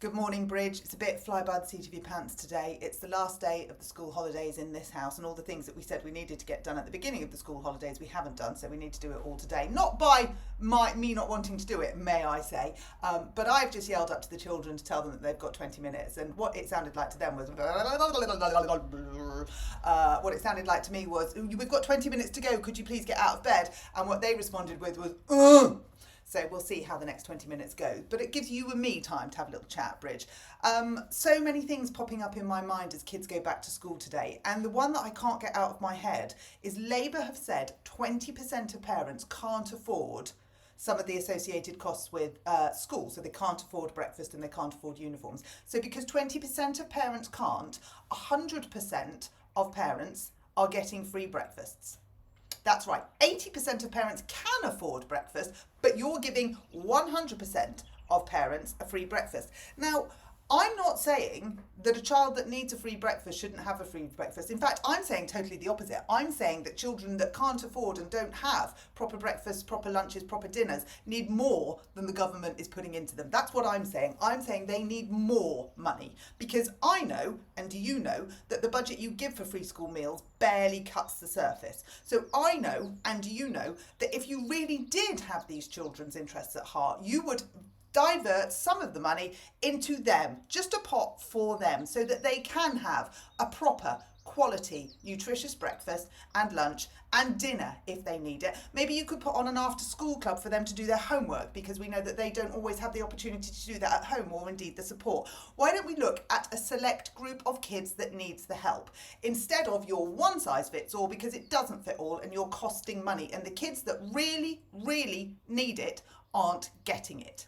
Good morning, Bridge. It's a bit fly by the seat of your pants today. It's the last day of the school holidays in this house, and all the things that we said we needed to get done at the beginning of the school holidays we haven't done, so we need to do it all today. Not by me not wanting to do it, may I say, but I've just yelled up to the children to tell them that they've got 20 minutes, and what it sounded like to them was what it sounded like to me was, we've got 20 minutes to go, could you please get out of bed? And what they responded with was, ugh. So we'll see how the next 20 minutes go. But it gives you and me time to have a little chat, Bridge. So many things popping up in my mind as kids go back to school today. And the one that I can't get out of my head is Labour have said 20% of parents can't afford some of the associated costs with school. So they can't afford breakfast and they can't afford uniforms. So because 20% of parents can't, 100% of parents are getting free breakfasts. That's right, 80% of parents can afford breakfast, but you're giving 100% of parents a free breakfast. Now, I'm not saying that a child that needs a free breakfast shouldn't have a free breakfast. In fact, I'm saying totally the opposite. I'm saying that children that can't afford and don't have proper breakfasts, proper lunches, proper dinners need more than the government is putting into them. That's what I'm saying. I'm saying they need more money because I know, and do you know, that the budget you give for free school meals barely cuts the surface. So I know, and do you know, that if you really did have these children's interests at heart, you would divert some of the money into them, just a pot for them, so that they can have a proper, quality, nutritious breakfast and lunch and dinner if they need it. Maybe you could put on an after-school club for them to do their homework, because we know that they don't always have the opportunity to do that at home, or indeed the support. Why don't we look at a select group of kids that needs the help, instead of your one size fits all, because it doesn't fit all and you're costing money, and the kids that really, really need it aren't getting it.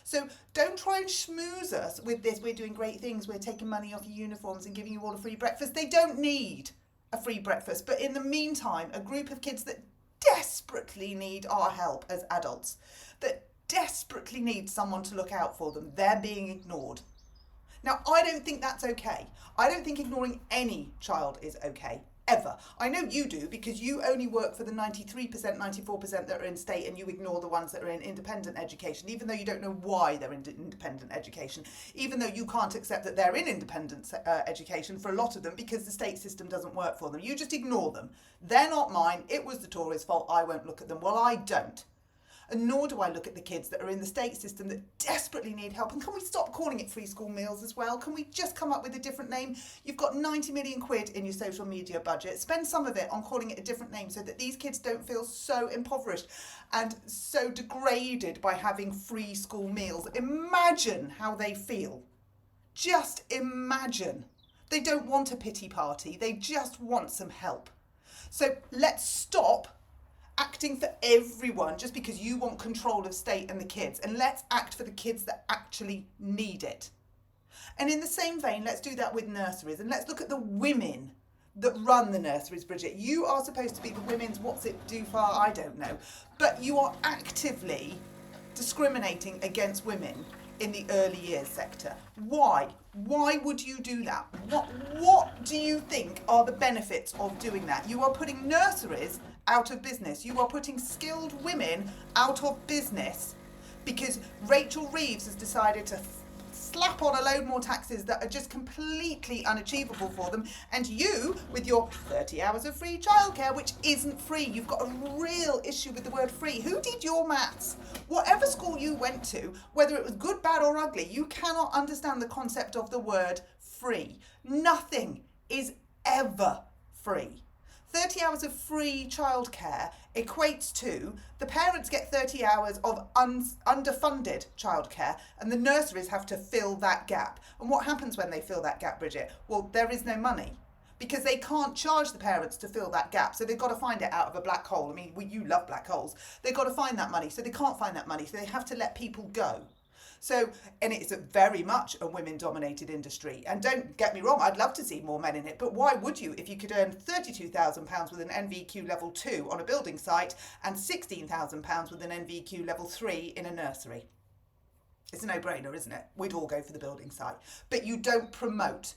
So don't try and schmooze us with this, we're doing great things, we're taking money off your uniforms and giving you all a free breakfast. They don't need a free breakfast, but in the meantime, a group of kids that desperately need our help as adults, that desperately need someone to look out for them, they're being ignored. Now, I don't think that's okay. I don't think ignoring any child is okay. Ever. I know you do, because you only work for the 93%, 94% that are in state, and you ignore the ones that are in independent education, even though you don't know why they're in independent education, even though you can't accept that they're in independent education for a lot of them because the state system doesn't work for them. You just ignore them. They're not mine. It was the Tories' fault. I won't look at them. Well, I don't. And nor do I look at the kids that are in the state system that desperately need help. And can we stop calling it free school meals as well? Can we just come up with a different name? You've got 90 million quid in your social media budget. Spend some of it on calling it a different name so that these kids don't feel so impoverished and so degraded by having free school meals. Imagine how they feel. Just imagine. They don't want a pity party. They just want some help. So let's stop acting for everyone just because you want control of state and the kids, and let's act for the kids that actually need it. And in the same vein, let's do that with nurseries, and let's look at the women that run the nurseries. Bridget, you are supposed to be the women's what's it do far, I don't know, but you are actively discriminating against women in the early years sector. Why would you do that? What do you think are the benefits of doing that? You are putting nurseries out of business. You are putting skilled women out of business because Rachel Reeves has decided to slap on a load more taxes that are just completely unachievable for them, and you with your 30 hours of free childcare, which isn't free. You've got a real issue with the word free. Who did your maths? Whatever school you went to, whether it was good, bad or ugly, you cannot understand the concept of the word free. Nothing is ever free. 30 hours of free childcare equates to the parents get 30 hours of underfunded childcare, and the nurseries have to fill that gap. And what happens when they fill that gap, Bridget? Well, there is no money because they can't charge the parents to fill that gap. So they've got to find it out of a black hole. I mean, you love black holes. They've got to find that money. So they can't find that money. So they have to let people go. So, and it's very much a women-dominated industry. And don't get me wrong, I'd love to see more men in it, but why would you if you could earn £32,000 with an NVQ level 2 on a building site and £16,000 with an NVQ level 3 in a nursery? It's a no-brainer, isn't it? We'd all go for the building site. But you don't promote.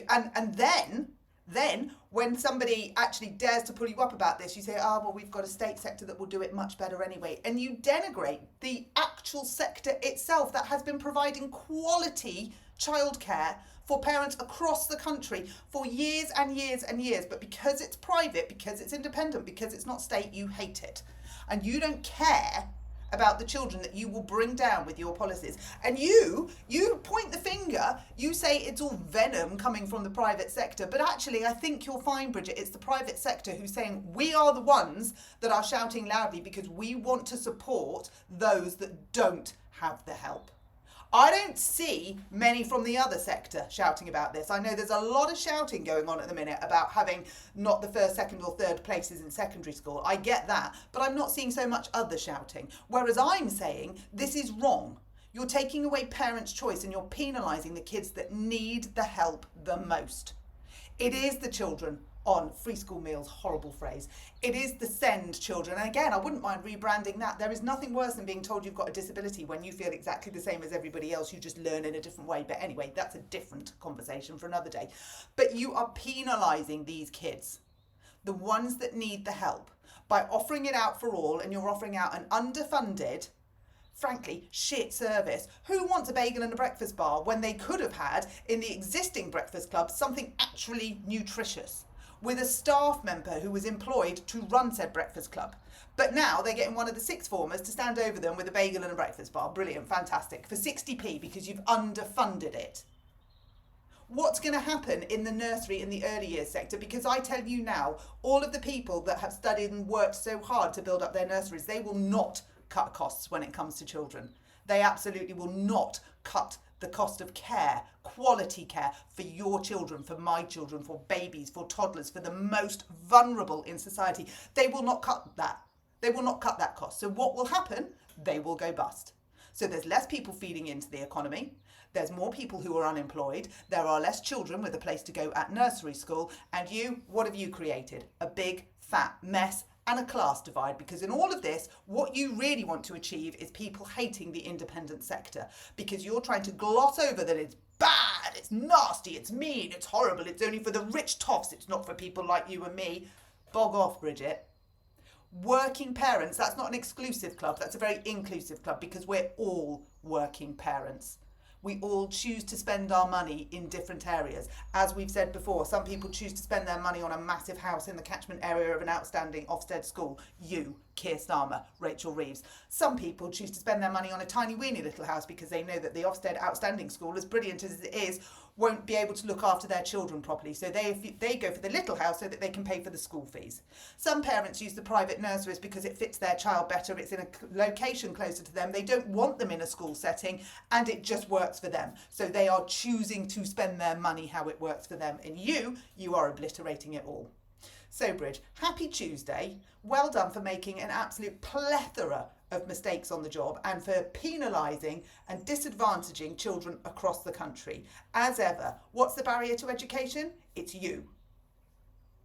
And then Then, when somebody actually dares to pull you up about this, you say, oh, well, we've got a state sector that will do it much better anyway. And you denigrate the actual sector itself that has been providing quality childcare for parents across the country for years and years and years. But because it's private, because it's independent, because it's not state, you hate it. And you don't care about the children that you will bring down with your policies. And you point the finger, you say it's all venom coming from the private sector, but actually I think you'll find, Bridget, it's the private sector who's saying we are the ones that are shouting loudly because we want to support those that don't have the help. I don't see many from the other sector shouting about this. I know there's a lot of shouting going on at the minute about having not the first, second or third places in secondary school. I get that, but I'm not seeing so much other shouting. Whereas I'm saying this is wrong. You're taking away parents' choice and you're penalising the kids that need the help the most. It is the children on free school meals, horrible phrase. It is the SEND children. And again, I wouldn't mind rebranding that. There is nothing worse than being told you've got a disability when you feel exactly the same as everybody else. You just learn in a different way. But anyway, that's a different conversation for another day. But you are penalising these kids, the ones that need the help, by offering it out for all, and you're offering out an underfunded, frankly, shit service. Who wants a bagel and a breakfast bar when they could have had, in the existing breakfast club, something actually nutritious, with a staff member who was employed to run said breakfast club? But now they're getting one of the sixth formers to stand over them with a bagel and a breakfast bar. Brilliant, fantastic, for 60p because you've underfunded it. What's going to happen in the nursery in the early years sector? Because I tell you now, all of the people that have studied and worked so hard to build up their nurseries, they will not cut costs when it comes to children. They absolutely will not cut the cost of care, quality care for your children, for my children, for babies, for toddlers, for the most vulnerable in society. They will not cut that. They will not cut that cost. So what will happen? They will go bust. So there's less people feeding into the economy. There's more people who are unemployed. There are less children with a place to go at nursery school. And you, what have you created? A big fat mess and a class divide, because in all of this, what you really want to achieve is people hating the independent sector, because you're trying to gloss over that it's bad, it's nasty, it's mean, it's horrible, it's only for the rich toffs, it's not for people like you and me. Bog off, Bridget. Working parents, that's not an exclusive club, that's a very inclusive club, because we're all working parents. We all choose to spend our money in different areas. As we've said before, some people choose to spend their money on a massive house in the catchment area of an outstanding Ofsted school. You, Keir Starmer, Rachel Reeves. Some people choose to spend their money on a tiny weeny little house because they know that the Ofsted outstanding school, as brilliant as it is, won't be able to look after their children properly. So they go for the little house so that they can pay for the school fees. Some parents use the private nurseries because it fits their child better. It's in a location closer to them. They don't want them in a school setting and it just works for them. So they are choosing to spend their money how it works for them. And you are obliterating it all. So Bridge, happy Tuesday. Well done for making an absolute plethora of mistakes on the job and for penalising and disadvantaging children across the country. As ever, what's the barrier to education? It's you.